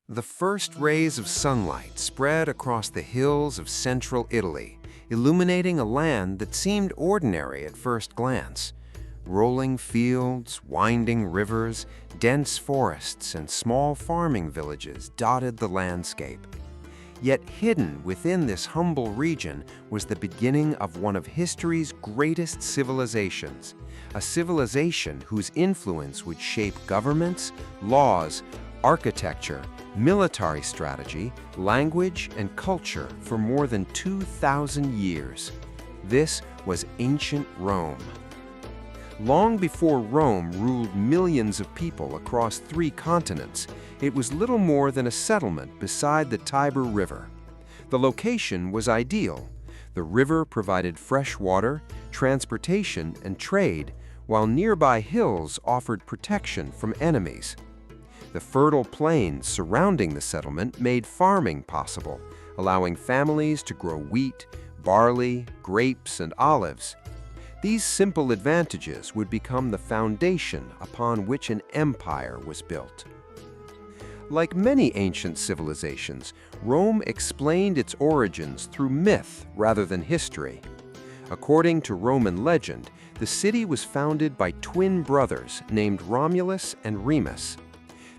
The first rays of sunlight spread across the hills of central Italy, illuminating a land that seemed ordinary at first glance. Rolling fields, winding rivers, dense forests, and small farming villages dotted the landscape. Yet hidden within this humble region was the beginning of one of history's greatest civilizations, a civilization whose influence would shape governments, laws, architecture, military strategy, language, and culture for more than 2,000 years. This was ancient Rome. Long before Rome ruled millions of people across 3 continents, it was little more than a settlement beside the Tiber River. The location was ideal. The river provided fresh water, transportation, and trade, while nearby hills offered protection from enemies. The fertile plains surrounding the settlement made farming possible, allowing families to grow wheat, barley, grapes, and olives. These simple advantages would become the foundation upon which an empire was built. Like many ancient civilizations, Rome explained its origins through myth rather than history. According to Roman legend, the city was founded by twin brothers named Romulus and Remus.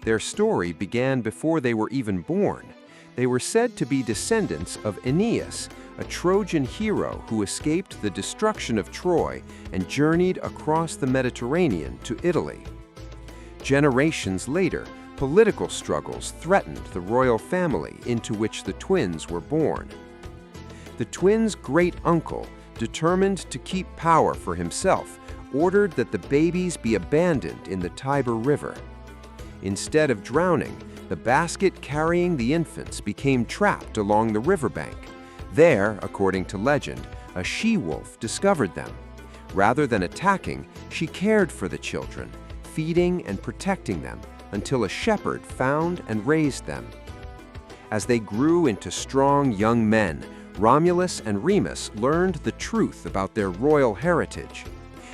Their story began before they were even born. They were said to be descendants of Aeneas, a Trojan hero who escaped the destruction of Troy and journeyed across the Mediterranean to Italy. Generations later, political struggles threatened the royal family into which the twins were born. The twins' great-uncle, determined to keep power for himself, ordered that the babies be abandoned in the Tiber River. Instead of drowning, the basket carrying the infants became trapped along the riverbank. There, according to legend, a she-wolf discovered them. Rather than attacking, she cared for the children, feeding and protecting them until a shepherd found and raised them. As they grew into strong young men, Romulus and Remus learned the truth about their royal heritage.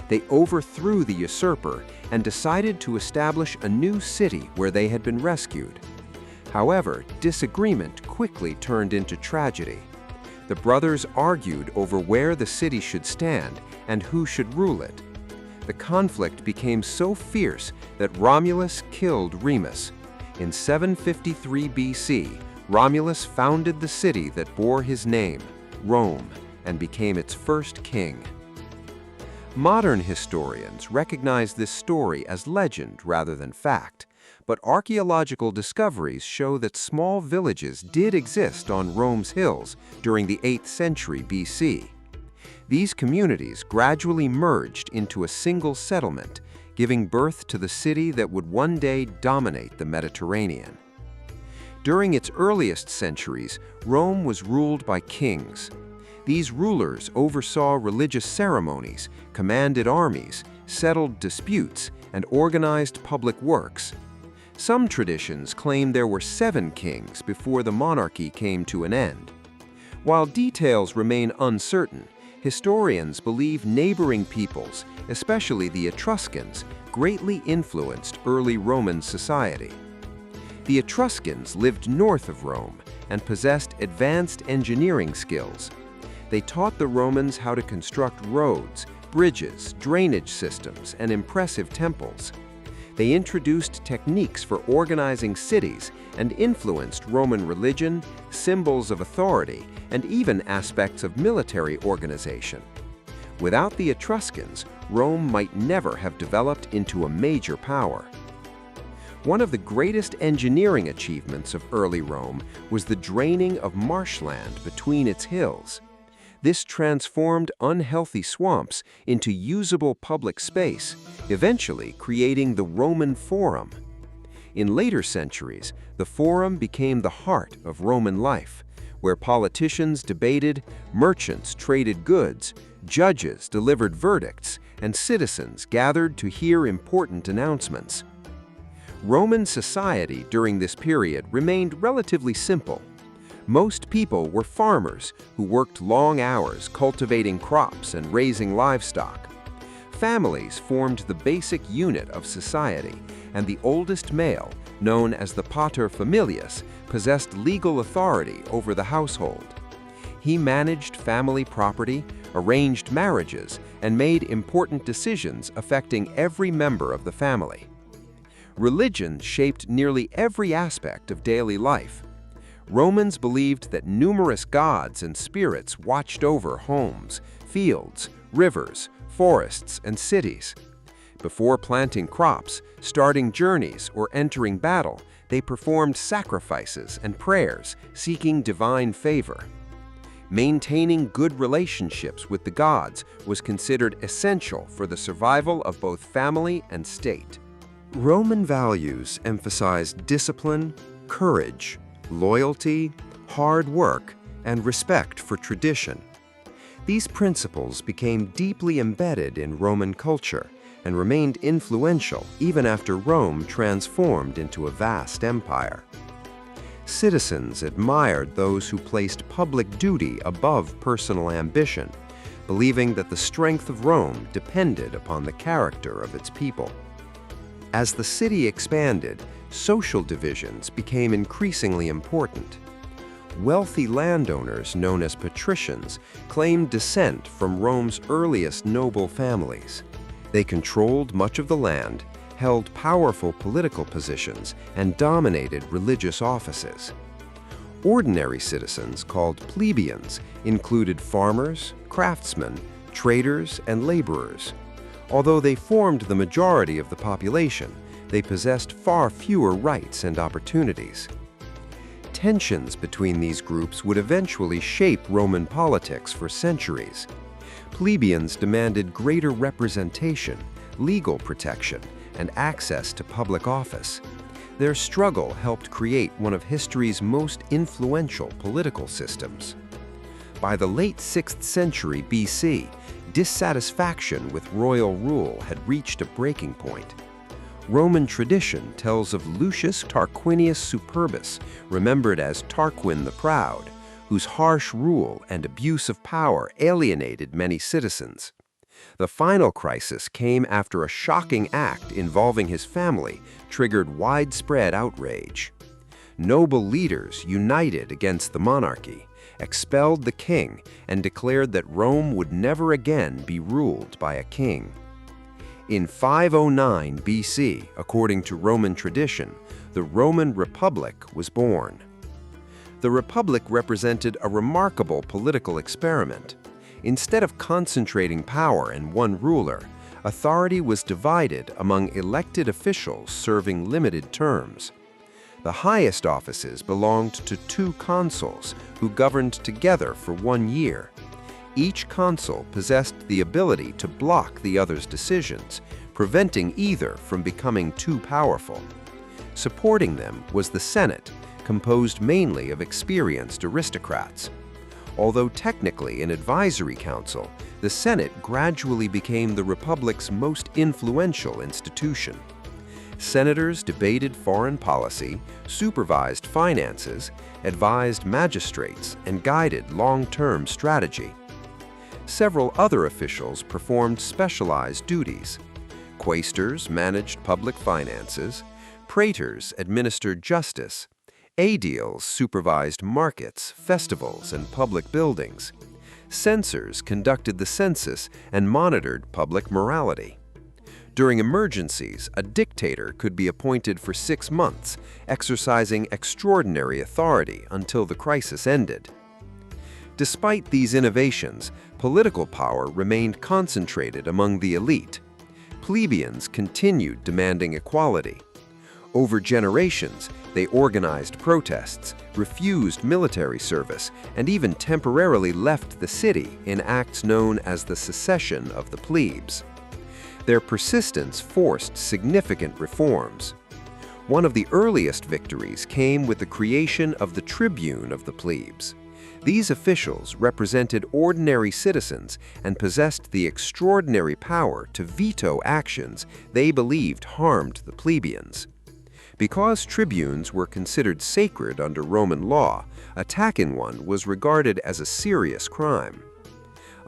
They overthrew the usurper and decided to establish a new city where they had been rescued. However, disagreement quickly turned into tragedy. The brothers argued over where the city should stand and who should rule it. The conflict became so fierce that Romulus killed Remus. In 753 BC, Romulus founded the city that bore his name, Rome, and became its first king. Modern historians recognize this story as legend rather than fact, but archaeological discoveries show that small villages did exist on Rome's hills during the 8th century BC. These communities gradually merged into a single settlement, giving birth to the city that would one day dominate the Mediterranean. During its earliest centuries, Rome was ruled by kings. These rulers oversaw religious ceremonies, commanded armies, settled disputes, and organized public works. Some traditions claim there were 7 kings before the monarchy came to an end. While details remain uncertain, historians believe neighboring peoples, especially the Etruscans, greatly influenced early Roman society. The Etruscans lived north of Rome and possessed advanced engineering skills. They taught the Romans how to construct roads, bridges, drainage systems, and impressive temples. They introduced techniques for organizing cities and influenced Roman religion, symbols of authority, and even aspects of military organization. Without the Etruscans, Rome might never have developed into a major power. One of the greatest engineering achievements of early Rome was the draining of marshland between its hills. This transformed unhealthy swamps into usable public space, eventually creating the Roman Forum. In later centuries, the Forum became the heart of Roman life, where politicians debated, merchants traded goods, judges delivered verdicts, and citizens gathered to hear important announcements. Roman society during this period remained relatively simple. Most people were farmers who worked long hours cultivating crops and raising livestock. Families formed the basic unit of society, and the oldest male, known as the pater familias, possessed legal authority over the household. He managed family property, arranged marriages, and made important decisions affecting every member of the family. Religion shaped nearly every aspect of daily life. Romans believed that numerous gods and spirits watched over homes, fields, rivers, forests, and cities. Before planting crops, starting journeys, or entering battle, they performed sacrifices and prayers, seeking divine favor. Maintaining good relationships with the gods was considered essential for the survival of both family and state. Roman values emphasized discipline, courage, loyalty, hard work, and respect for tradition. These principles became deeply embedded in Roman culture and remained influential even after Rome transformed into a vast empire. Citizens admired those who placed public duty above personal ambition, believing that the strength of Rome depended upon the character of its people. As the city expanded, social divisions became increasingly important. Wealthy landowners, known as patricians, claimed descent from Rome's earliest noble families. They controlled much of the land, held powerful political positions, and dominated religious offices. Ordinary citizens, called plebeians, included farmers, craftsmen, traders, and laborers. Although they formed the majority of the population, they possessed far fewer rights and opportunities. Tensions between these groups would eventually shape Roman politics for centuries. Plebeians demanded greater representation, legal protection, and access to public office. Their struggle helped create one of history's most influential political systems. By the late 6th century BC, dissatisfaction with royal rule had reached a breaking point. Roman tradition tells of Lucius Tarquinius Superbus, remembered as Tarquin the Proud, whose harsh rule and abuse of power alienated many citizens. The final crisis came after a shocking act involving his family triggered widespread outrage. Noble leaders united against the monarchy, expelled the king, and declared that Rome would never again be ruled by a king. In 509 BC, according to Roman tradition, the Roman Republic was born. The Republic represented a remarkable political experiment. Instead of concentrating power in one ruler, authority was divided among elected officials serving limited terms. The highest offices belonged to 2 consuls who governed together for 1 year. Each consul possessed the ability to block the other's decisions, preventing either from becoming too powerful. Supporting them was the Senate, composed mainly of experienced aristocrats. Although technically an advisory council, the Senate gradually became the Republic's most influential institution. Senators debated foreign policy, supervised finances, advised magistrates, and guided long-term strategy. Several other officials performed specialized duties. Quaestors managed public finances, praetors administered justice, aediles supervised markets, festivals, and public buildings. Censors conducted the census and monitored public morality. During emergencies, a dictator could be appointed for 6 months, exercising extraordinary authority until the crisis ended. Despite these innovations, political power remained concentrated among the elite. Plebeians continued demanding equality. Over generations, they organized protests, refused military service, and even temporarily left the city in acts known as the secession of the plebes. Their persistence forced significant reforms. One of the earliest victories came with the creation of the tribune of the plebes. These officials represented ordinary citizens and possessed the extraordinary power to veto actions they believed harmed the plebeians. Because tribunes were considered sacred under Roman law, attacking one was regarded as a serious crime.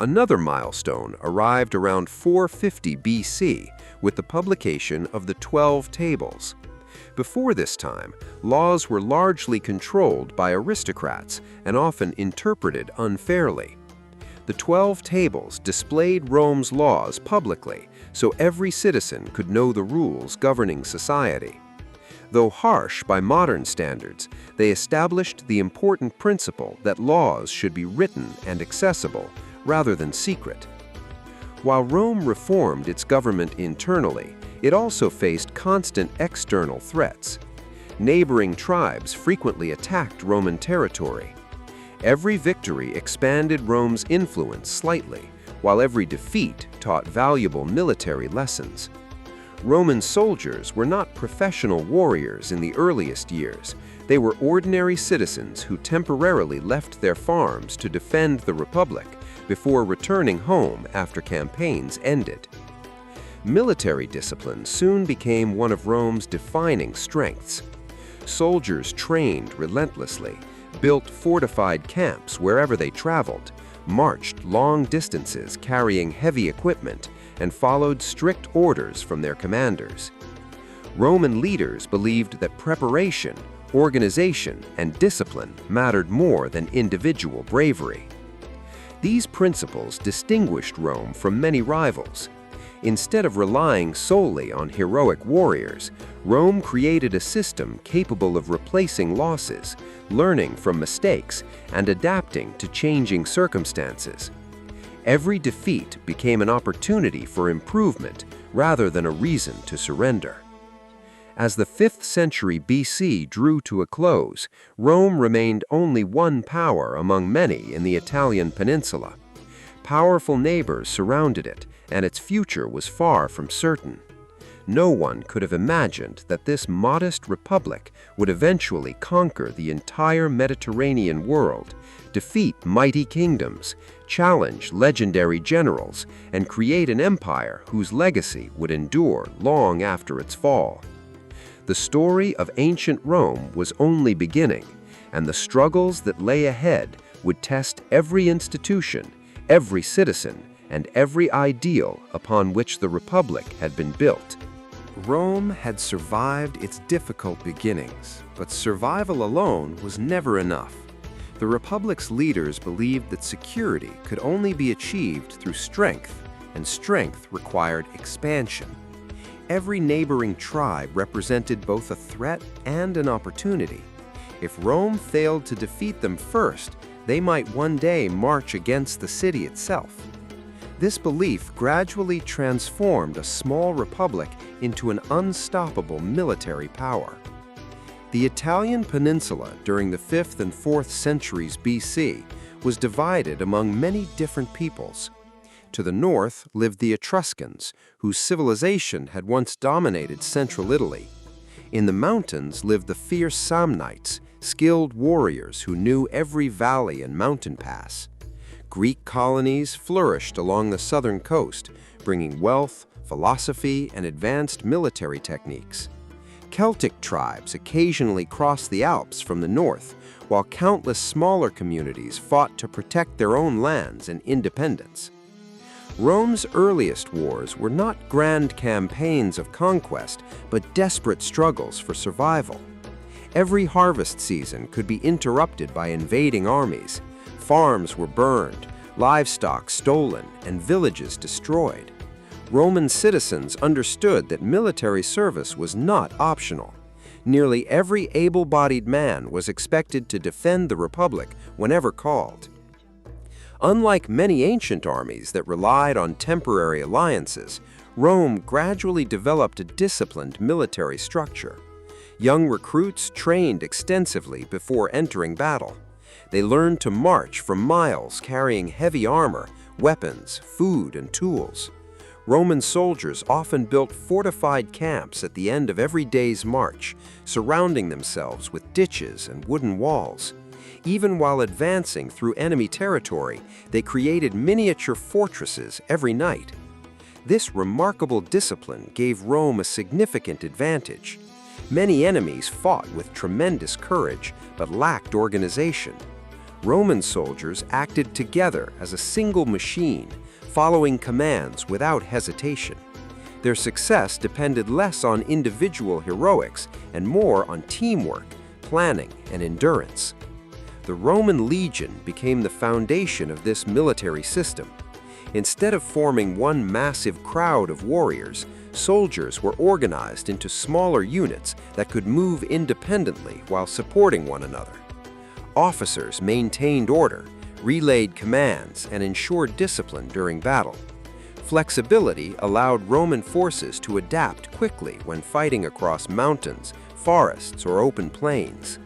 Another milestone arrived around 450 BC with the publication of the 12 Tables. Before this time, laws were largely controlled by aristocrats and often interpreted unfairly. The 12 Tables displayed Rome's laws publicly, so every citizen could know the rules governing society. Though harsh by modern standards, they established the important principle that laws should be written and accessible, rather than secret. While Rome reformed its government internally, it also faced constant external threats. Neighboring tribes frequently attacked Roman territory. Every victory expanded Rome's influence slightly, while every defeat taught valuable military lessons. Roman soldiers were not professional warriors in the earliest years. They were ordinary citizens who temporarily left their farms to defend the Republic before returning home after campaigns ended. Military discipline soon became one of Rome's defining strengths. Soldiers trained relentlessly, built fortified camps wherever they traveled, marched long distances carrying heavy equipment, and followed strict orders from their commanders. Roman leaders believed that preparation, organization, and discipline mattered more than individual bravery. These principles distinguished Rome from many rivals. Instead of relying solely on heroic warriors, Rome created a system capable of replacing losses, learning from mistakes, and adapting to changing circumstances. Every defeat became an opportunity for improvement rather than a reason to surrender. As the 5th century BC drew to a close, Rome remained only one power among many in the Italian peninsula. Powerful neighbors surrounded it, and its future was far from certain. No one could have imagined that this modest republic would eventually conquer the entire Mediterranean world, defeat mighty kingdoms, challenge legendary generals, and create an empire whose legacy would endure long after its fall. The story of ancient Rome was only beginning, and the struggles that lay ahead would test every institution, every citizen, and every ideal upon which the Republic had been built. Rome had survived its difficult beginnings, but survival alone was never enough. The Republic's leaders believed that security could only be achieved through strength, and strength required expansion. Every neighboring tribe represented both a threat and an opportunity. If Rome failed to defeat them first, they might one day march against the city itself. This belief gradually transformed a small republic into an unstoppable military power. The Italian peninsula during the 5th and 4th centuries BC was divided among many different peoples. To the north lived the Etruscans, whose civilization had once dominated central Italy. In the mountains lived the fierce Samnites, skilled warriors who knew every valley and mountain pass. Greek colonies flourished along the southern coast, bringing wealth, philosophy, and advanced military techniques. Celtic tribes occasionally crossed the Alps from the north, while countless smaller communities fought to protect their own lands and independence. Rome's earliest wars were not grand campaigns of conquest, but desperate struggles for survival. Every harvest season could be interrupted by invading armies. Farms were burned, livestock stolen, and villages destroyed. Roman citizens understood that military service was not optional. Nearly every able-bodied man was expected to defend the Republic whenever called. Unlike many ancient armies that relied on temporary alliances, Rome gradually developed a disciplined military structure. Young recruits trained extensively before entering battle. They learned to march for miles carrying heavy armor, weapons, food, and tools. Roman soldiers often built fortified camps at the end of every day's march, surrounding themselves with ditches and wooden walls. Even while advancing through enemy territory, they created miniature fortresses every night. This remarkable discipline gave Rome a significant advantage. Many enemies fought with tremendous courage, but lacked organization. Roman soldiers acted together as a single machine, following commands without hesitation. Their success depended less on individual heroics and more on teamwork, planning, and endurance. The Roman legion became the foundation of this military system. Instead of forming one massive crowd of warriors, soldiers were organized into smaller units that could move independently while supporting one another. Officers maintained order, relayed commands, and ensured discipline during battle. Flexibility allowed Roman forces to adapt quickly when fighting across mountains, forests, or open plains.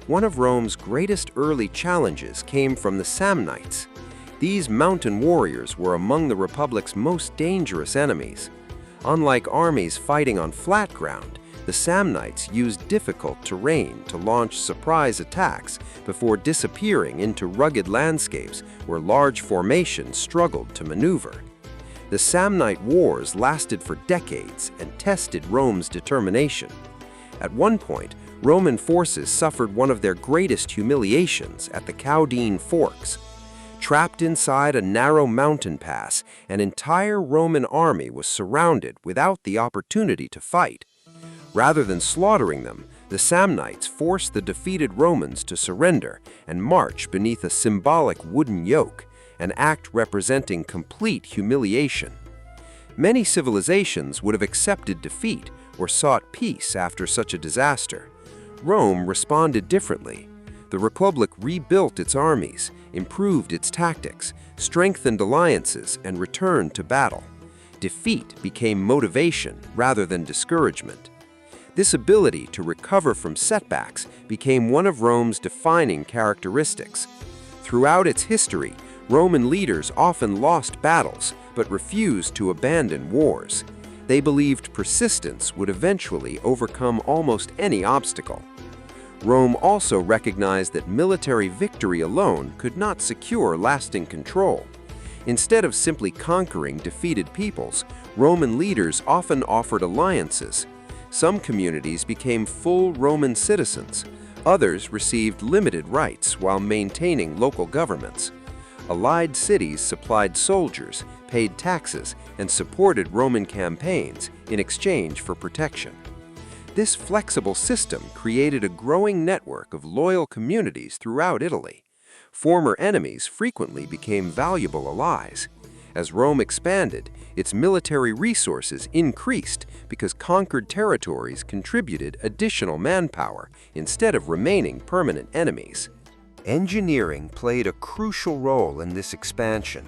One of Rome's greatest early challenges came from the Samnites. These mountain warriors were among the Republic's most dangerous enemies. Unlike armies fighting on flat ground, the Samnites used difficult terrain to launch surprise attacks before disappearing into rugged landscapes where large formations struggled to maneuver. The Samnite Wars lasted for decades and tested Rome's determination. At one point, Roman forces suffered one of their greatest humiliations at the Caudine Forks. Trapped inside a narrow mountain pass, an entire Roman army was surrounded without the opportunity to fight. Rather than slaughtering them, the Samnites forced the defeated Romans to surrender and march beneath a symbolic wooden yoke, an act representing complete humiliation. Many civilizations would have accepted defeat or sought peace after such a disaster. Rome responded differently. The Republic rebuilt its armies, improved its tactics, strengthened alliances, and returned to battle. Defeat became motivation rather than discouragement. This ability to recover from setbacks became one of Rome's defining characteristics. Throughout its history, Roman leaders often lost battles but refused to abandon wars. They believed persistence would eventually overcome almost any obstacle. Rome also recognized that military victory alone could not secure lasting control. Instead of simply conquering defeated peoples, Roman leaders often offered alliances. Some communities became full Roman citizens. Others received limited rights while maintaining local governments. Allied cities supplied soldiers, paid taxes, and supported Roman campaigns in exchange for protection. This flexible system created a growing network of loyal communities throughout Italy. Former enemies frequently became valuable allies. As Rome expanded, its military resources increased because conquered territories contributed additional manpower instead of remaining permanent enemies. Engineering played a crucial role in this expansion.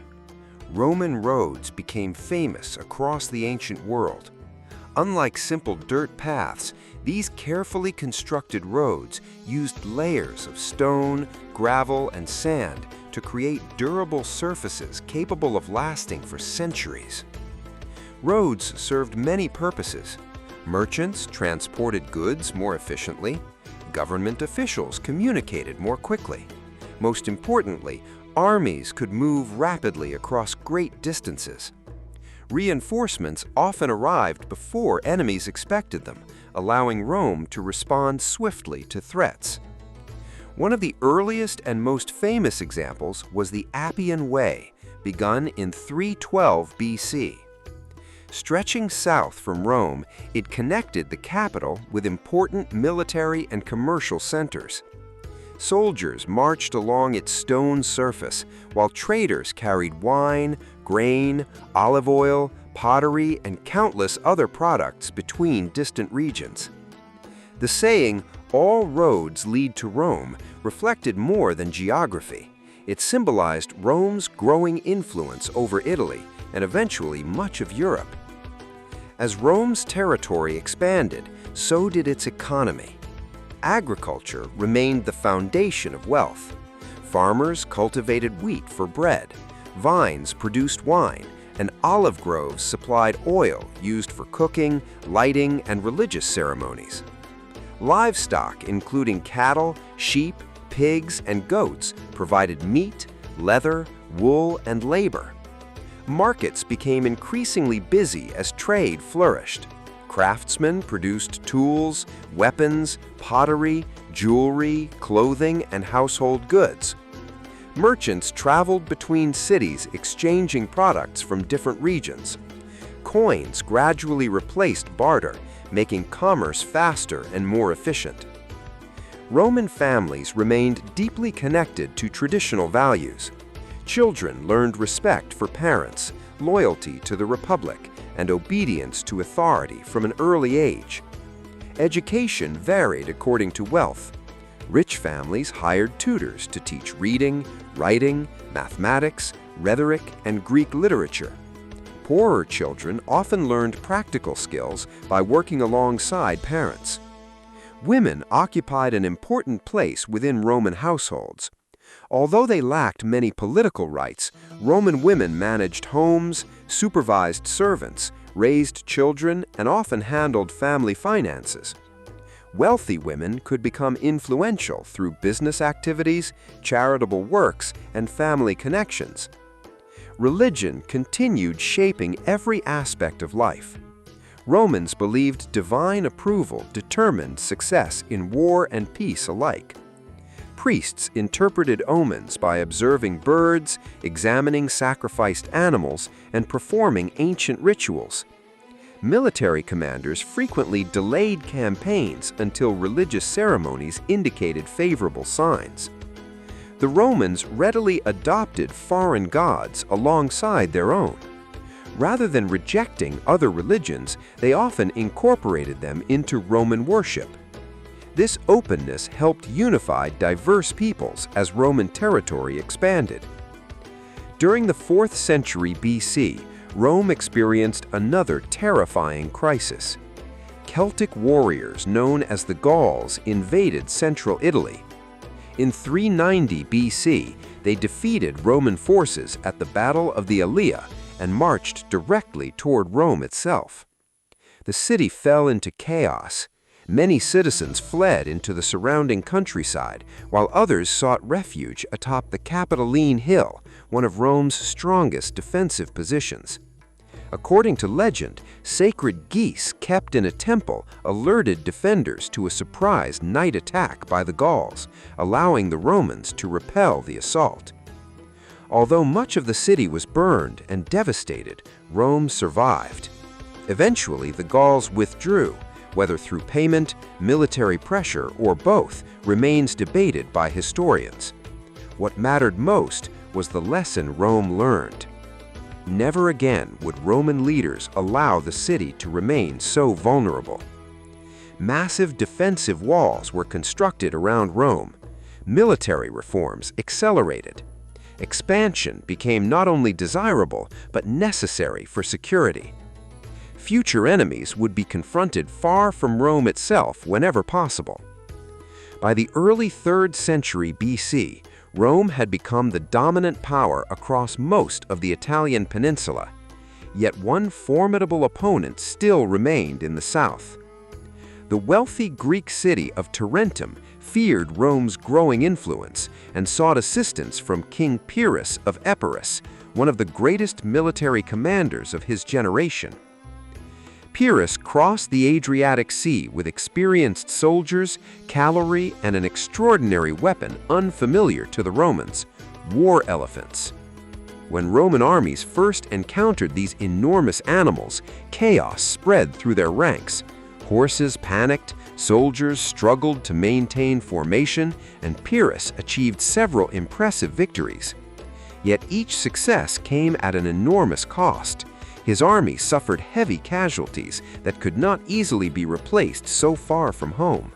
Roman roads became famous across the ancient world. Unlike simple dirt paths, these carefully constructed roads used layers of stone, gravel, and sand to create durable surfaces capable of lasting for centuries. Roads served many purposes. Merchants transported goods more efficiently. Government officials communicated more quickly. Most importantly, armies could move rapidly across great distances. Reinforcements often arrived before enemies expected them, allowing Rome to respond swiftly to threats. One of the earliest and most famous examples was the Appian Way, begun in 312 BC. Stretching south from Rome, it connected the capital with important military and commercial centers. Soldiers marched along its stone surface, while traders carried wine, grain, olive oil, pottery, and countless other products between distant regions. The saying, "All roads lead to Rome," reflected more than geography. It symbolized Rome's growing influence over Italy and eventually much of Europe. As Rome's territory expanded, so did its economy. Agriculture remained the foundation of wealth. Farmers cultivated wheat for bread, vines produced wine, and olive groves supplied oil used for cooking, lighting, and religious ceremonies. Livestock, including cattle, sheep, pigs, and goats, provided meat, leather, wool, and labor. Markets became increasingly busy as trade flourished. Craftsmen produced tools, weapons, pottery, jewelry, clothing, and household goods. Merchants traveled between cities exchanging products from different regions. coins gradually replaced barter, making commerce faster and more efficient. Roman families remained deeply connected to traditional values. Children learned respect for parents, loyalty to the republic, and obedience to authority from an early age. Education varied according to wealth. Rich families hired tutors to teach reading, writing, mathematics, rhetoric, and Greek literature. Poorer children often learned practical skills by working alongside parents. Women occupied an important place within Roman households. Although they lacked many political rights, Roman women managed homes, supervised servants, raised children, and often handled family finances. Wealthy women could become influential through business activities, charitable works, and family connections. Religion continued shaping every aspect of life. Romans believed divine approval determined success in war and peace alike. Priests interpreted omens by observing birds, examining sacrificed animals, and performing ancient rituals. Military commanders frequently delayed campaigns until religious ceremonies indicated favorable signs. The Romans readily adopted foreign gods alongside their own. Rather than rejecting other religions, they often incorporated them into Roman worship. This openness helped unify diverse peoples as Roman territory expanded. During the 4th century BC, Rome experienced another terrifying crisis. Celtic warriors known as the Gauls invaded central Italy. In 390 BC, they defeated Roman forces at the Battle of the Allia and marched directly toward Rome itself. The city fell into chaos. Many citizens fled into the surrounding countryside, while others sought refuge atop the Capitoline Hill, one of Rome's strongest defensive positions. According to legend, sacred geese kept in a temple alerted defenders to a surprise night attack by the Gauls, allowing the Romans to repel the assault. Although much of the city was burned and devastated, Rome survived. Eventually, the Gauls withdrew. Whether through payment, military pressure, or both remains debated by historians. What mattered most was the lesson Rome learned. Never again would Roman leaders allow the city to remain so vulnerable. Massive defensive walls were constructed around Rome. Military reforms accelerated. Expansion became not only desirable, but necessary for security. Future enemies would be confronted far from Rome itself whenever possible. By the early 3rd century BC, Rome had become the dominant power across most of the Italian peninsula. Yet one formidable opponent still remained in the south. The wealthy Greek city of Tarentum feared Rome's growing influence and sought assistance from King Pyrrhus of Epirus, one of the greatest military commanders of his generation. Pyrrhus crossed the Adriatic Sea with experienced soldiers, cavalry, and an extraordinary weapon unfamiliar to the Romans: war elephants. When Roman armies first encountered these enormous animals, chaos spread through their ranks. Horses panicked, soldiers struggled to maintain formation, and Pyrrhus achieved several impressive victories. Yet each success came at an enormous cost. His army suffered heavy casualties that could not easily be replaced so far from home.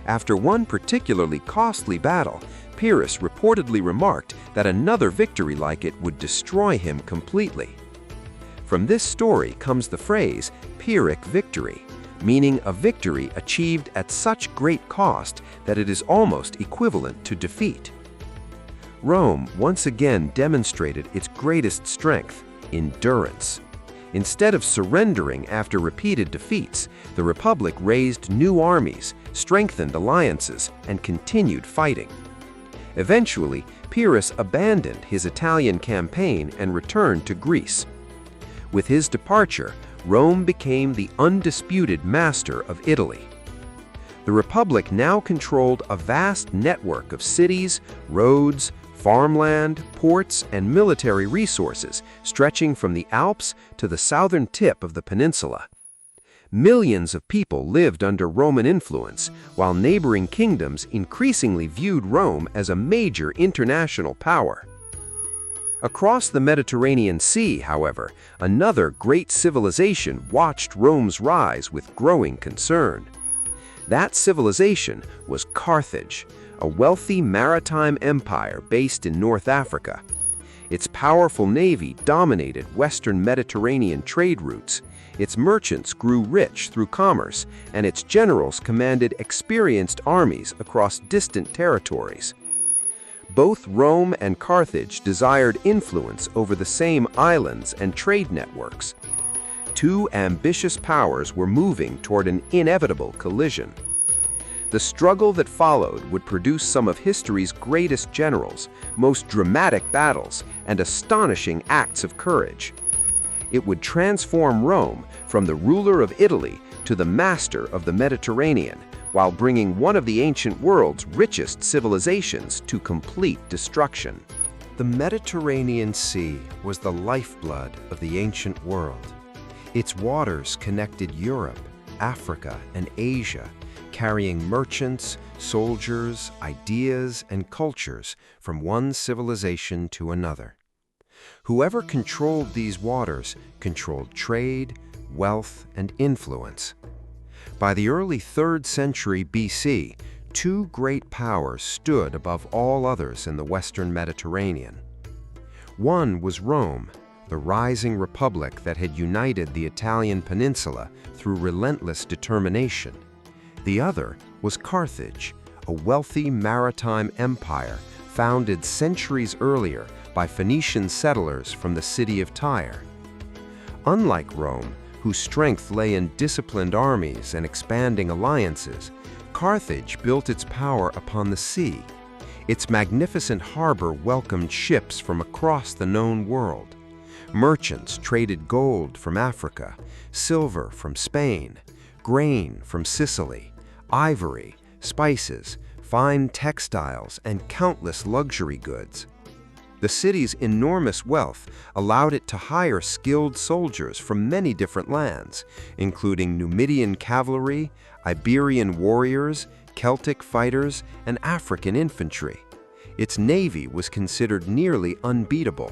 After one particularly costly battle, Pyrrhus reportedly remarked that another victory like it would destroy him completely. From this story comes the phrase Pyrrhic victory, meaning a victory achieved at such great cost that it is almost equivalent to defeat. Rome once again demonstrated its greatest strength: endurance. Instead of surrendering after repeated defeats, the Republic raised new armies, strengthened alliances, and continued fighting. Eventually, Pyrrhus abandoned his Italian campaign and returned to Greece. With his departure, Rome became the undisputed master of Italy. The Republic now controlled a vast network of cities, roads, farmland, ports, and military resources stretching from the Alps to the southern tip of the peninsula. Millions of people lived under Roman influence, while neighboring kingdoms increasingly viewed Rome as a major international power. Across the Mediterranean Sea, however, another great civilization watched Rome's rise with growing concern. That civilization was Carthage, a wealthy maritime empire based in North Africa. Its powerful navy dominated Western Mediterranean trade routes, its merchants grew rich through commerce, and its generals commanded experienced armies across distant territories. Both Rome and Carthage desired influence over the same islands and trade networks. Two ambitious powers were moving toward an inevitable collision. The struggle that followed would produce some of history's greatest generals, most dramatic battles, and astonishing acts of courage. It would transform Rome from the ruler of Italy to the master of the Mediterranean, while bringing one of the ancient world's richest civilizations to complete destruction. The Mediterranean Sea was the lifeblood of the ancient world. Its waters connected Europe, Africa, and Asia, carrying merchants, soldiers, ideas, and cultures from one civilization to another. Whoever controlled these waters controlled trade, wealth, and influence. By the early 3rd century BC, two great powers stood above all others in the Western Mediterranean. One was Rome, the rising republic that had united the Italian peninsula through relentless determination. The other was Carthage, a wealthy maritime empire founded centuries earlier by Phoenician settlers from the city of Tyre. Unlike Rome, whose strength lay in disciplined armies and expanding alliances, Carthage built its power upon the sea. Its magnificent harbor welcomed ships from across the known world. Merchants traded gold from Africa, silver from Spain, grain from Sicily, ivory, spices, fine textiles, and countless luxury goods. The city's enormous wealth allowed it to hire skilled soldiers from many different lands, including Numidian cavalry, Iberian warriors, Celtic fighters, and African infantry. Its navy was considered nearly unbeatable.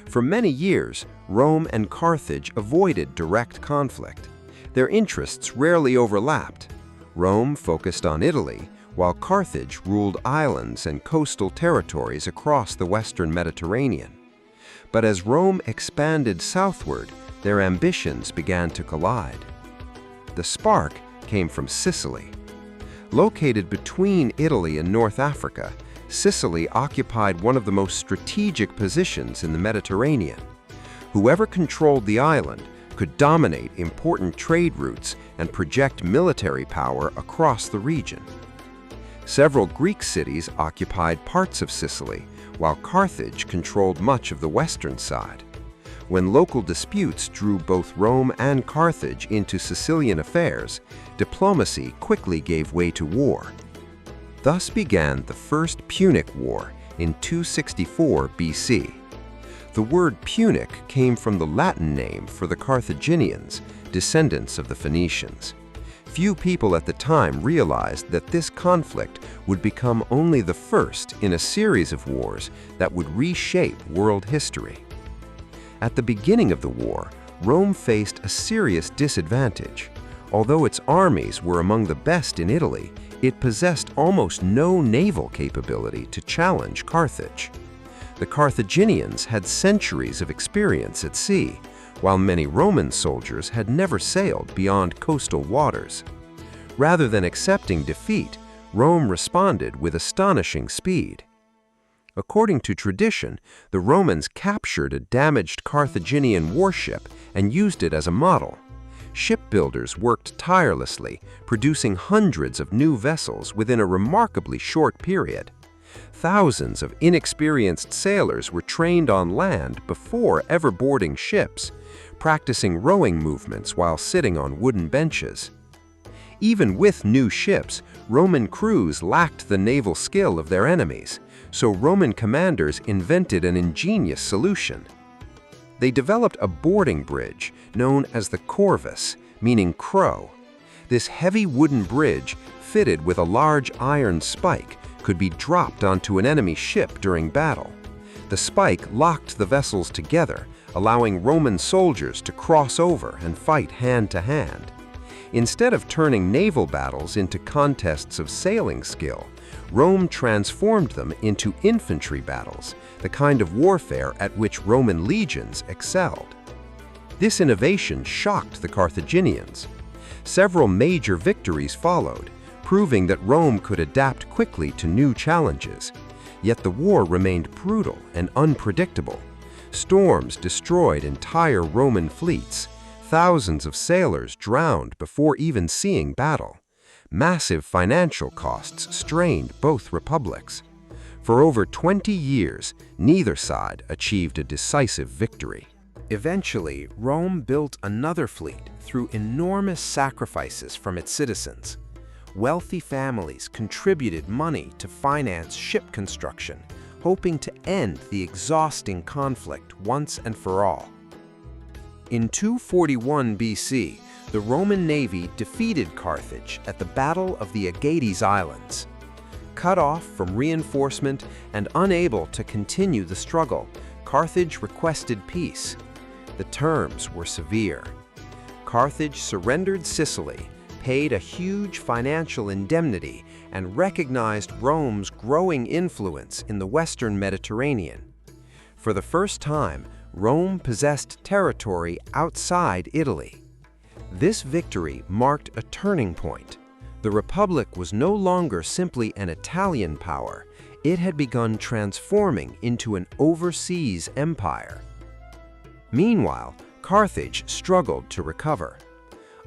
For many years, Rome and Carthage avoided direct conflict. Their interests rarely overlapped. Rome focused on Italy, while Carthage ruled islands and coastal territories across the Western Mediterranean. But as Rome expanded southward, their ambitions began to collide. The spark came from Sicily. Located between Italy and North Africa, Sicily occupied one of the most strategic positions in the Mediterranean. Whoever controlled the island could dominate important trade routes and project military power across the region. Several Greek cities occupied parts of Sicily, while Carthage controlled much of the western side. When local disputes drew both Rome and Carthage into Sicilian affairs, diplomacy quickly gave way to war. Thus began the First Punic War in 264 BC. The word Punic came from the Latin name for the Carthaginians, descendants of the Phoenicians. Few people at the time realized that this conflict would become only the first in a series of wars that would reshape world history. At the beginning of the war, Rome faced a serious disadvantage. Although its armies were among the best in Italy, it possessed almost no naval capability to challenge Carthage. The Carthaginians had centuries of experience at sea, while many Roman soldiers had never sailed beyond coastal waters. Rather than accepting defeat, Rome responded with astonishing speed. According to tradition, the Romans captured a damaged Carthaginian warship and used it as a model. Shipbuilders worked tirelessly, producing hundreds of new vessels within a remarkably short period. Thousands of inexperienced sailors were trained on land before ever boarding ships, practicing rowing movements while sitting on wooden benches. Even with new ships, Roman crews lacked the naval skill of their enemies, so Roman commanders invented an ingenious solution. They developed a boarding bridge known as the corvus, meaning crow. This heavy wooden bridge, fitted with a large iron spike, could be dropped onto an enemy ship during battle. The spike locked the vessels together, allowing Roman soldiers to cross over and fight hand to hand. Instead of turning naval battles into contests of sailing skill, Rome transformed them into infantry battles, the kind of warfare at which Roman legions excelled. This innovation shocked the Carthaginians. Several major victories followed, proving that Rome could adapt quickly to new challenges. Yet the war remained brutal and unpredictable. Storms destroyed entire Roman fleets. Thousands of sailors drowned before even seeing battle. Massive financial costs strained both republics. For over 20 years, neither side achieved a decisive victory. Eventually, Rome built another fleet through enormous sacrifices from its citizens. Wealthy families contributed money to finance ship construction, hoping to end the exhausting conflict once and for all. In 241 BC, the Roman navy defeated Carthage at the Battle of the Aegates Islands. Cut off from reinforcement and unable to continue the struggle, Carthage requested peace. The terms were severe. Carthage surrendered Sicily, paid a huge financial indemnity, and recognized Rome's growing influence in the Western Mediterranean. For the first time, Rome possessed territory outside Italy. This victory marked a turning point. The Republic was no longer simply an Italian power. It had begun transforming into an overseas empire. Meanwhile, Carthage struggled to recover.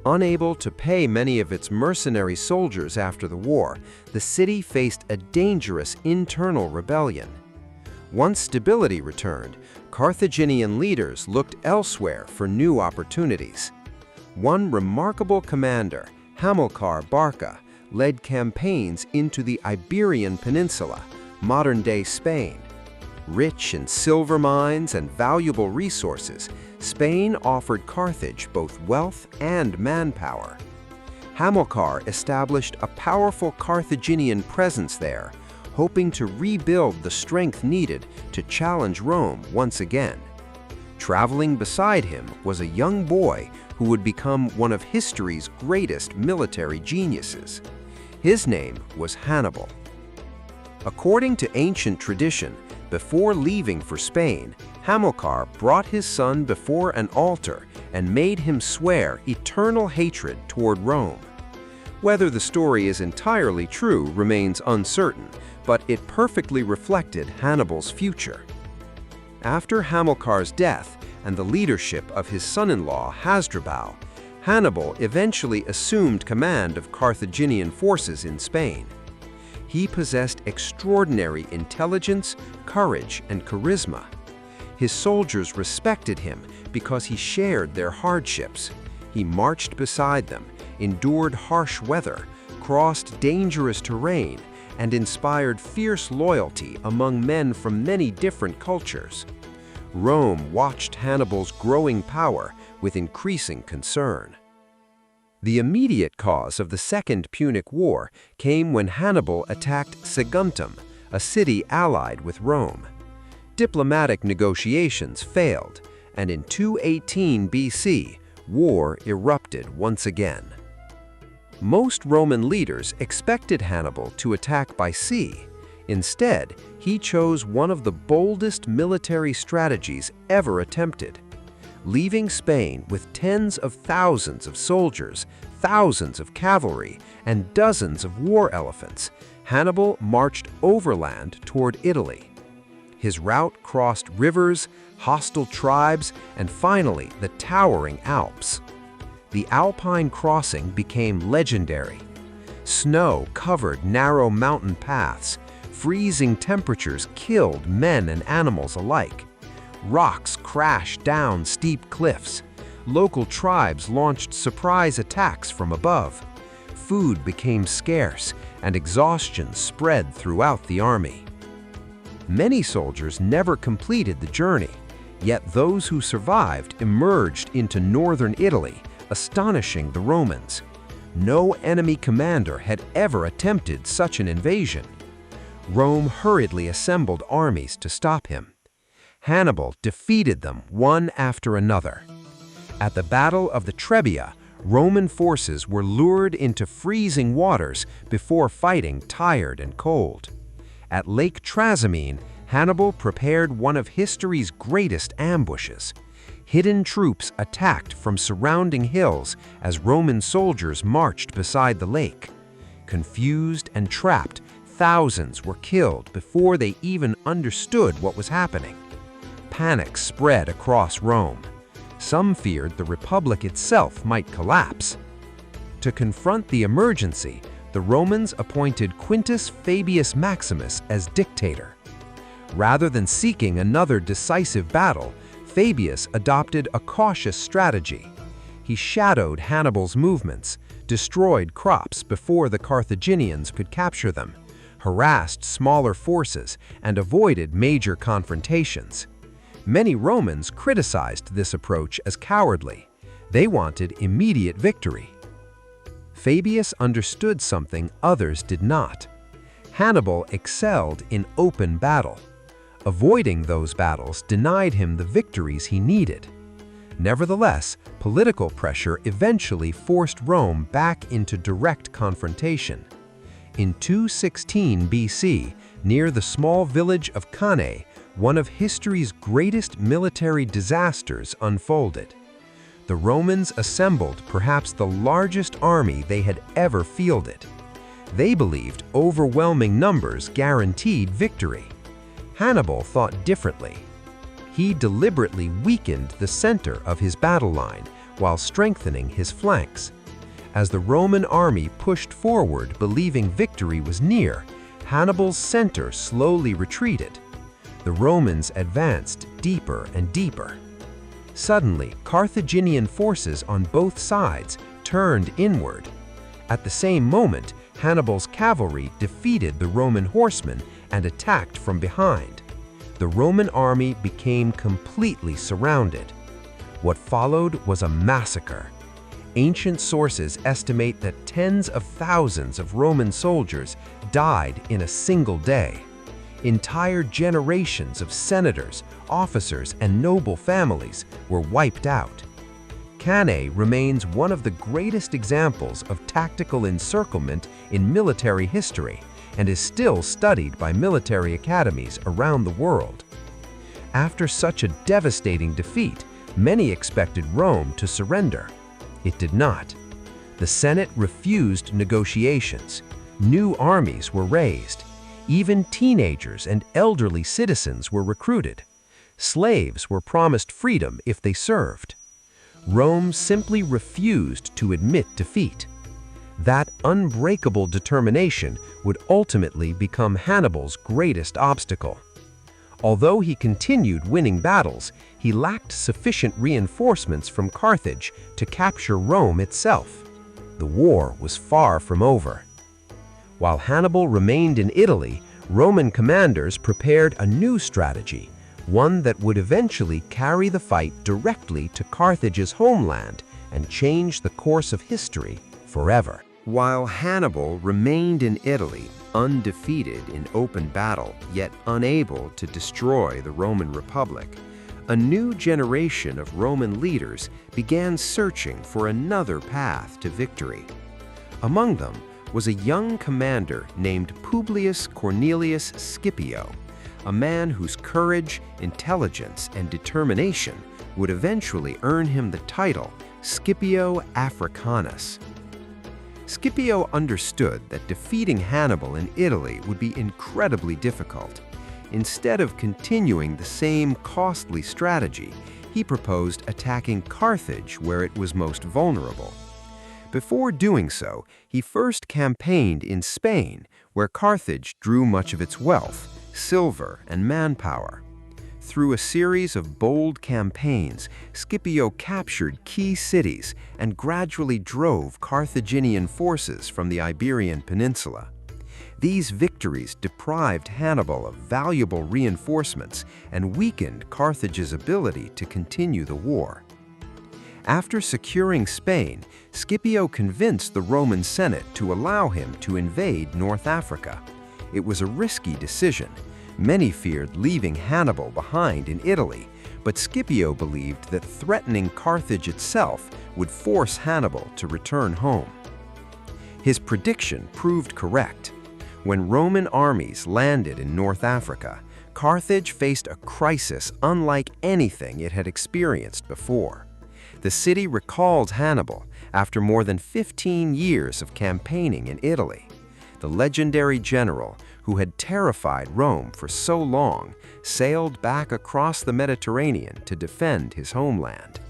Unable to pay many of its mercenary soldiers after the war, the city faced a dangerous internal rebellion. Once stability returned, Carthaginian leaders looked elsewhere for new opportunities. One remarkable commander, Hamilcar Barca, led campaigns into the Iberian Peninsula, modern-day Spain. Rich in silver mines and valuable resources, Spain offered Carthage both wealth and manpower. Hamilcar established a powerful Carthaginian presence there, hoping to rebuild the strength needed to challenge Rome once again. Traveling beside him was a young boy who would become one of history's greatest military geniuses. His name was Hannibal. According to ancient tradition, before leaving for Spain, Hamilcar brought his son before an altar and made him swear eternal hatred toward Rome. Whether the story is entirely true remains uncertain, but it perfectly reflected Hannibal's future. After Hamilcar's death and the leadership of his son-in-law Hasdrubal, Hannibal eventually assumed command of Carthaginian forces in Spain. He possessed extraordinary intelligence, courage, and charisma. His soldiers respected him because he shared their hardships. He marched beside them, endured harsh weather, crossed dangerous terrain, and inspired fierce loyalty among men from many different cultures. Rome watched Hannibal's growing power with increasing concern. The immediate cause of the Second Punic War came when Hannibal attacked Saguntum, a city allied with Rome. Diplomatic negotiations failed, and in 218 BC, war erupted once again. Most Roman leaders expected Hannibal to attack by sea. Instead, he chose one of the boldest military strategies ever attempted. Leaving Spain with tens of thousands of soldiers, thousands of cavalry, and dozens of war elephants, Hannibal marched overland toward Italy. His route crossed rivers, hostile tribes, and finally the towering Alps. The Alpine crossing became legendary. Snow covered narrow mountain paths. Freezing temperatures killed men and animals alike. Rocks crashed down steep cliffs. Local tribes launched surprise attacks from above. food became scarce and exhaustion spread throughout the army. Many soldiers never completed the journey, yet those who survived emerged into northern Italy, astonishing the Romans. No enemy commander had ever attempted such an invasion. Rome hurriedly assembled armies to stop him. Hannibal defeated them one after another. At the Battle of the Trebia, Roman forces were lured into freezing waters before fighting tired and cold. At Lake Trasimene, Hannibal prepared one of history's greatest ambushes. Hidden troops attacked from surrounding hills as Roman soldiers marched beside the lake. Confused and trapped, thousands were killed before they even understood what was happening. Panic spread across Rome. Some feared the Republic itself might collapse. To confront the emergency, the Romans appointed Quintus Fabius Maximus as dictator. Rather than seeking another decisive battle, Fabius adopted a cautious strategy. He shadowed Hannibal's movements, destroyed crops before the Carthaginians could capture them, harassed smaller forces, and avoided major confrontations. Many Romans criticized this approach as cowardly. They wanted immediate victory. Fabius understood something others did not. Hannibal excelled in open battle. Avoiding those battles denied him the victories he needed. Nevertheless, political pressure eventually forced Rome back into direct confrontation. In 216 BC, near the small village of Cannae, one of history's greatest military disasters unfolded. The Romans assembled perhaps the largest army they had ever fielded. They believed overwhelming numbers guaranteed victory. Hannibal thought differently. He deliberately weakened the center of his battle line while strengthening his flanks. As the Roman army pushed forward believing victory was near, Hannibal's center slowly retreated. The Romans advanced deeper and deeper. Suddenly, Carthaginian forces on both sides turned inward. At the same moment, Hannibal's cavalry defeated the Roman horsemen and attacked from behind. The Roman army became completely surrounded. What followed was a massacre. Ancient sources estimate that tens of thousands of Roman soldiers died in a single day. Entire generations of senators, officers, and noble families were wiped out. Cannae remains one of the greatest examples of tactical encirclement in military history and is still studied by military academies around the world. After such a devastating defeat, many expected Rome to surrender. It did not. The Senate refused negotiations. New armies were raised. Even teenagers and elderly citizens were recruited. Slaves were promised freedom if they served. Rome simply refused to admit defeat. That unbreakable determination would ultimately become Hannibal's greatest obstacle. Although he continued winning battles, he lacked sufficient reinforcements from Carthage to capture Rome itself. The war was far from over. While Hannibal remained in Italy, Roman commanders prepared a new strategy, one that would eventually carry the fight directly to Carthage's homeland and change the course of history forever. While Hannibal remained in Italy, undefeated in open battle, yet unable to destroy the Roman Republic, a new generation of Roman leaders began searching for another path to victory. Among them was a young commander named Publius Cornelius Scipio, a man whose courage, intelligence, and determination would eventually earn him the title Scipio Africanus. Scipio understood that defeating Hannibal in Italy would be incredibly difficult. Instead of continuing the same costly strategy, he proposed attacking Carthage where it was most vulnerable. Before doing so, he first campaigned in Spain, where Carthage drew much of its wealth, silver, and manpower. Through a series of bold campaigns, Scipio captured key cities and gradually drove Carthaginian forces from the Iberian Peninsula. These victories deprived Hannibal of valuable reinforcements and weakened Carthage's ability to continue the war. After securing Spain, Scipio convinced the Roman Senate to allow him to invade North Africa. It was a risky decision. Many feared leaving Hannibal behind in Italy, but Scipio believed that threatening Carthage itself would force Hannibal to return home. His prediction proved correct. When Roman armies landed in North Africa, Carthage faced a crisis unlike anything it had experienced before. The city recalled Hannibal after more than 15 years of campaigning in Italy. The legendary general, who had terrified Rome for so long, sailed back across the Mediterranean to defend his homeland.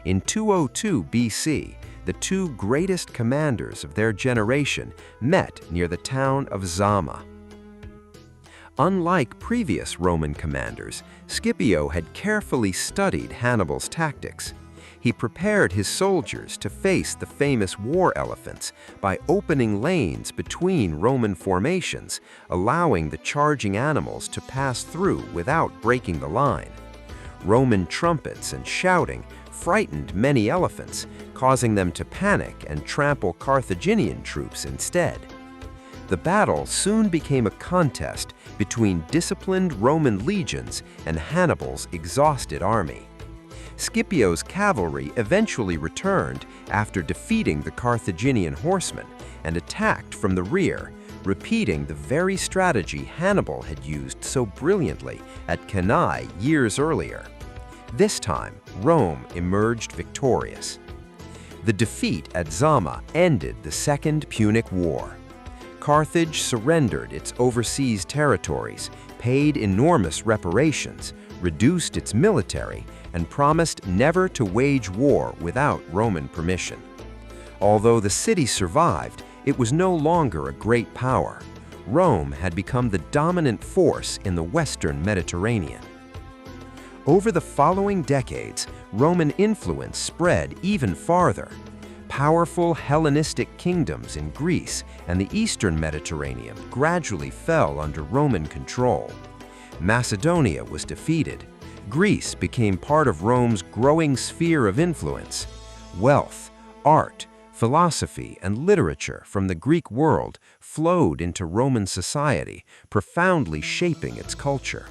In 202 BC, the two greatest commanders of their generation met near the town of Zama. Unlike previous Roman commanders, Scipio had carefully studied Hannibal's tactics. He prepared his soldiers to face the famous war elephants by opening lanes between Roman formations, allowing the charging animals to pass through without breaking the line. Roman trumpets and shouting frightened many elephants, causing them to panic and trample Carthaginian troops instead. The battle soon became a contest between disciplined Roman legions and Hannibal's exhausted army. Scipio's cavalry eventually returned after defeating the Carthaginian horsemen and attacked from the rear, repeating the very strategy Hannibal had used so brilliantly at Cannae years earlier. This time, Rome emerged victorious. The defeat at Zama ended the Second Punic War. Carthage surrendered its overseas territories, paid enormous reparations, reduced its military, and promised never to wage war without Roman permission. Although the city survived, it was no longer a great power. Rome had become the dominant force in the Western Mediterranean. Over the following decades, Roman influence spread even farther. Powerful Hellenistic kingdoms in Greece and the Eastern Mediterranean gradually fell under Roman control. Macedonia was defeated. Greece became part of Rome's growing sphere of influence. Wealth, art, philosophy, and literature from the Greek world flowed into Roman society, profoundly shaping its culture.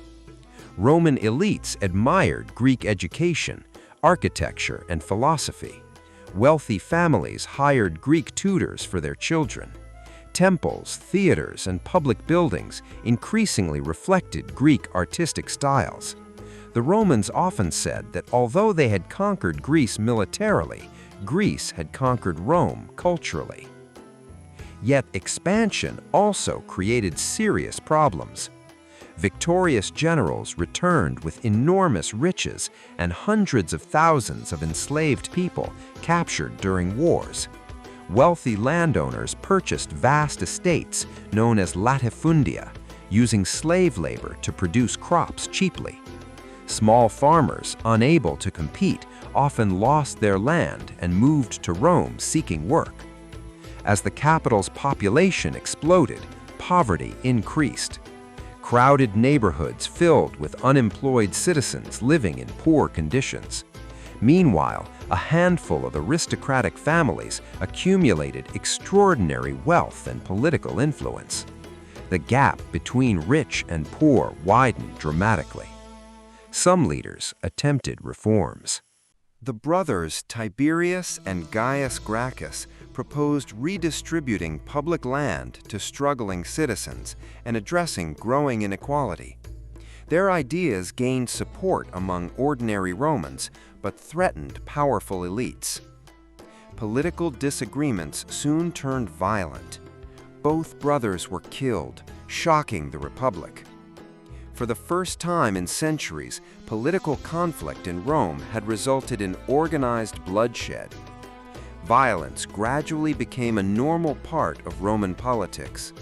Roman elites admired Greek education, architecture, and philosophy. Wealthy families hired Greek tutors for their children. Temples, theaters, and public buildings increasingly reflected Greek artistic styles. The Romans often said that although they had conquered Greece militarily, Greece had conquered Rome culturally. Yet expansion also created serious problems. Victorious generals returned with enormous riches and hundreds of thousands of enslaved people captured during wars. Wealthy landowners purchased vast estates known as latifundia, using slave labor to produce crops cheaply. Small farmers, unable to compete, often lost their land and moved to Rome seeking work. As the capital's population exploded, poverty increased. Crowded neighborhoods filled with unemployed citizens living in poor conditions. Meanwhile, a handful of aristocratic families accumulated extraordinary wealth and political influence. The gap between rich and poor widened dramatically. Some leaders attempted reforms. The brothers Tiberius and Gaius Gracchus proposed redistributing public land to struggling citizens and addressing growing inequality. Their ideas gained support among ordinary Romans, but threatened powerful elites. Political disagreements soon turned violent. Both brothers were killed, shocking the Republic. For the first time in centuries, political conflict in Rome had resulted in organized bloodshed. Violence gradually became a normal part of Roman politics.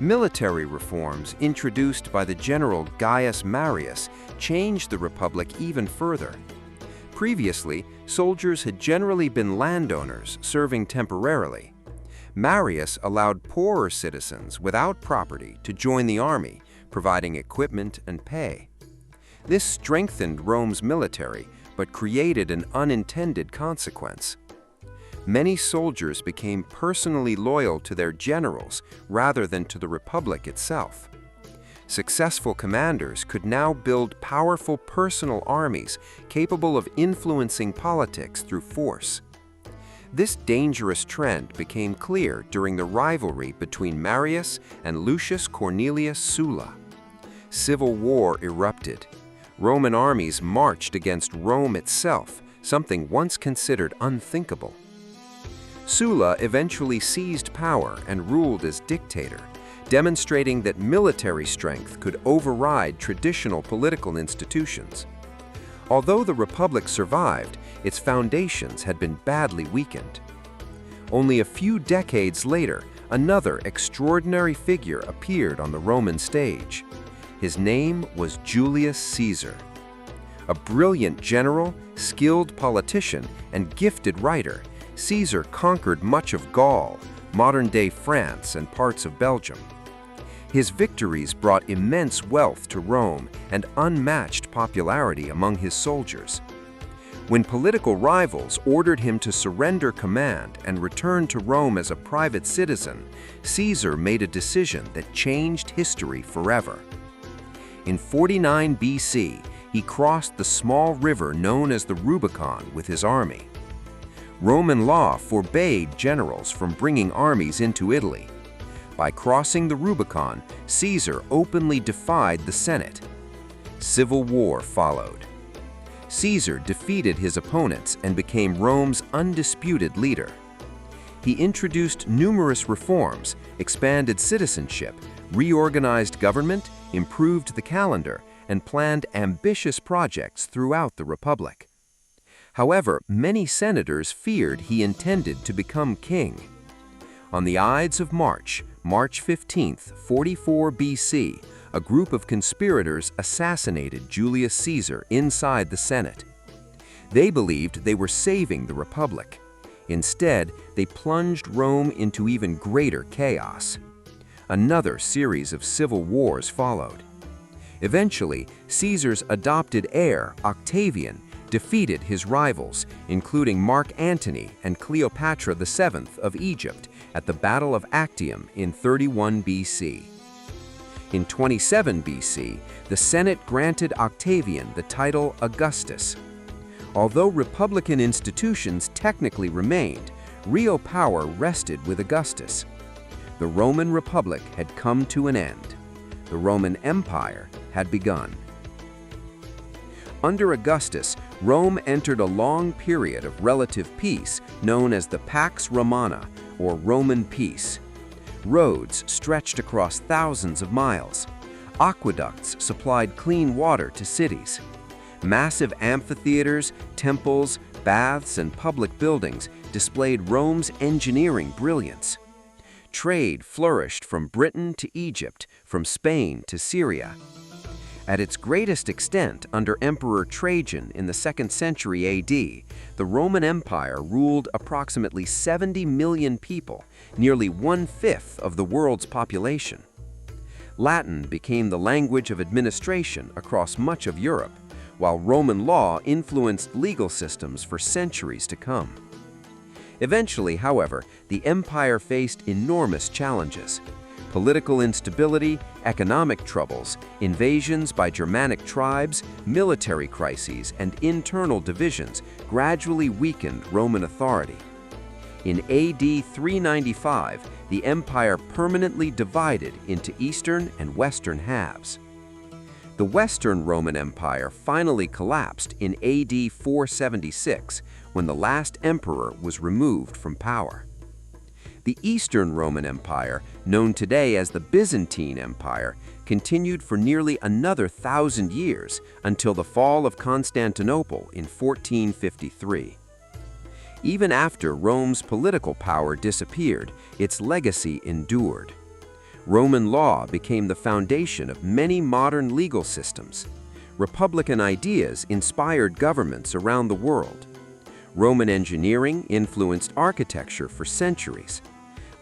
Military reforms introduced by the general Gaius Marius changed the Republic even further. Previously, soldiers had generally been landowners serving temporarily. Marius allowed poorer citizens without property to join the army, providing equipment and pay. This strengthened Rome's military, but created an unintended consequence. Many soldiers became personally loyal to their generals rather than to the Republic itself. Successful commanders could now build powerful personal armies capable of influencing politics through force. This dangerous trend became clear during the rivalry between Marius and Lucius Cornelius Sulla. Civil war erupted. Roman armies marched against Rome itself, something once considered unthinkable. Sulla eventually seized power and ruled as dictator, demonstrating that military strength could override traditional political institutions. Although the Republic survived, its foundations had been badly weakened. Only a few decades later, another extraordinary figure appeared on the Roman stage. His name was Julius Caesar. A brilliant general, skilled politician, and gifted writer, Caesar conquered much of Gaul, modern-day France, and parts of Belgium. His victories brought immense wealth to Rome and unmatched popularity among his soldiers. When political rivals ordered him to surrender command and return to Rome as a private citizen, Caesar made a decision that changed history forever. In 49 BC, he crossed the small river known as the Rubicon with his army. Roman law forbade generals from bringing armies into Italy. By crossing the Rubicon, Caesar openly defied the Senate. Civil war followed. Caesar defeated his opponents and became Rome's undisputed leader. He introduced numerous reforms, expanded citizenship, reorganized government, improved the calendar, and planned ambitious projects throughout the Republic. However, many senators feared he intended to become king. On the Ides of March, March 15, 44 BC, a group of conspirators assassinated Julius Caesar inside the Senate. They believed they were saving the Republic. Instead, they plunged Rome into even greater chaos. Another series of civil wars followed. Eventually, Caesar's adopted heir, Octavian, defeated his rivals, including Mark Antony and Cleopatra VII of Egypt, at the Battle of Actium in 31 BC. In 27 BC, the Senate granted Octavian the title Augustus. Although republican institutions technically remained, real power rested with Augustus. The Roman Republic had come to an end. The Roman Empire had begun. Under Augustus, Rome entered a long period of relative peace known as the Pax Romana, or Roman peace. Roads stretched across thousands of miles. Aqueducts supplied clean water to cities. Massive amphitheaters, temples, baths, and public buildings displayed Rome's engineering brilliance. Trade flourished from Britain to Egypt, from Spain to Syria. At its greatest extent under Emperor Trajan in the 2nd century AD, the Roman Empire ruled approximately 70 million people, nearly 1/5 of the world's population. Latin became the language of administration across much of Europe, while Roman law influenced legal systems for centuries to come. Eventually, however, the empire faced enormous challenges. Political instability, economic troubles, invasions by Germanic tribes, military crises, and internal divisions gradually weakened Roman authority. In AD 395, the empire permanently divided into eastern and western halves. The Western Roman Empire finally collapsed in AD 476, when the last emperor was removed from power. The Eastern Roman Empire, known today as the Byzantine Empire, continued for nearly another 1,000 years until the fall of Constantinople in 1453. Even after Rome's political power disappeared, its legacy endured. Roman law became the foundation of many modern legal systems. Republican ideas inspired governments around the world. Roman engineering influenced architecture for centuries.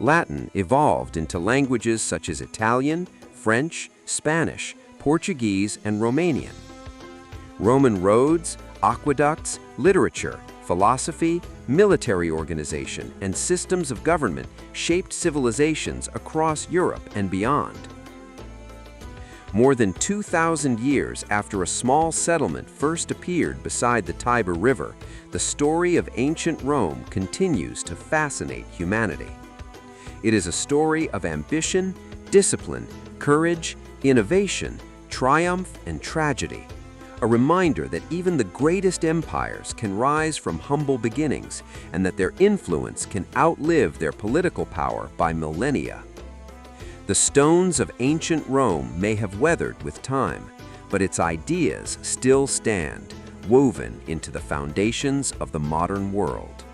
Latin evolved into languages such as Italian, French, Spanish, Portuguese, and Romanian. Roman roads, aqueducts, literature, philosophy, military organization, and systems of government shaped civilizations across Europe and beyond. More than 2,000 years after a small settlement first appeared beside the Tiber River, the story of ancient Rome continues to fascinate humanity. It is a story of ambition, discipline, courage, innovation, triumph, and tragedy. A reminder that even the greatest empires can rise from humble beginnings and that their influence can outlive their political power by millennia. The stones of ancient Rome may have weathered with time, but its ideas still stand, woven into the foundations of the modern world.